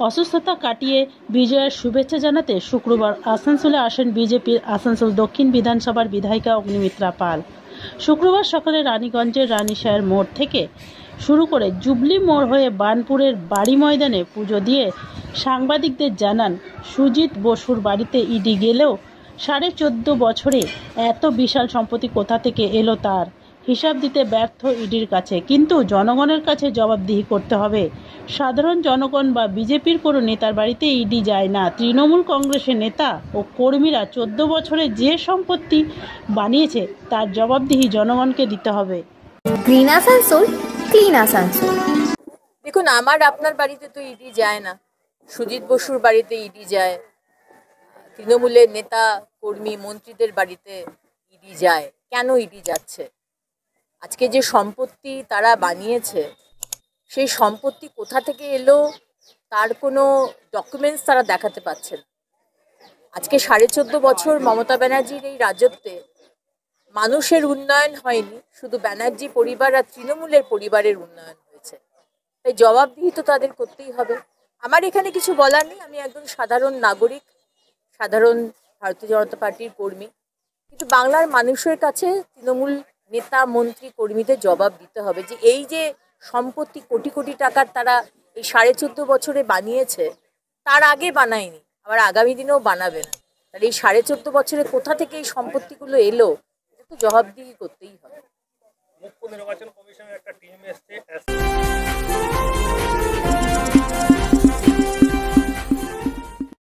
অসুস্থতা কাটিয়ে বিজয়ের শুভেচ্ছা জানাতে শুক্রবার আসানসোলে আসেন বিজেপির আসানসোল দক্ষিণ বিধানসভার বিধায়িকা অগ্নিমিত্রা পাল। শুক্রবার সকালে রানীগঞ্জের রানীশাহের মোড় থেকে শুরু করে জুবলি মোড় হয়ে বার্নপুরের বাড়ি ময়দানে পুজো দিয়ে সাংবাদিকদের জানান, সুজিত বসুর বাড়িতে ইডি গেলেও 14.5 বছরে এত বিশাল সম্পত্তি কোথা থেকে এলো তার হিসাব দিতে ব্যর্থ ইডির কাছে। কিন্তু জনগণের কাছে জবাবদিহি করতে হবে। সাধারণ জনগণ বা বিজেপির কোনো নেতার বাড়িতে ইডি যায় না। তৃণমূল কংগ্রেসের নেতা ও কর্মীরা 14 বছরে যে সম্পত্তি বানিয়েছে তার জবাবদিহি জনগণকে দিতে হবে। Green Asansol, clean Asansol. দেখুন, আমার আপনার বাড়িতে তো ইডি যায় না, সুজিত বসুর বাড়িতে ইডি যায়, তৃণমূলের নেতা কর্মী মন্ত্রীদের বাড়িতে ইডি যায়। কেন ইডি যাচ্ছে? আজকে যে সম্পত্তি তারা বানিয়েছে সেই সম্পত্তি কোথা থেকে এলো তার কোনো ডকুমেন্টস তারা দেখাতে পারছে না। আজকে 14.5 বছর মমতা ব্যানার্জির এই রাজত্বে মানুষের উন্নয়ন হয়নি, শুধু ব্যানার্জি পরিবার আর তৃণমূলের পরিবারের উন্নয়ন হয়েছে। তাই জবাবদিহি তো তাদের করতেই হবে। আমার এখানে কিছু বলার নেই, আমি একজন সাধারণ নাগরিক, সাধারণ ভারতীয় জনতা পার্টির কর্মী, কিন্তু বাংলার মানুষের কাছে তৃণমূল নেতা মন্ত্রী কর্মীদের জবাব দিতে হবে যে এই যে সম্পত্তি কোটি কোটি টাকার তারা এই 14.5 বছরে বানিয়েছে, তার আগে বানায়নি, আবার আগামী দিনেও বানাবে না। তার এই 14.5 বছরে কোথা থেকে এই সম্পত্তিগুলো এলো, এটা তো জবাবদিহি করতেই হবে। মুখ্য নির্বাচন কমিশনের একটা টিম এসছে।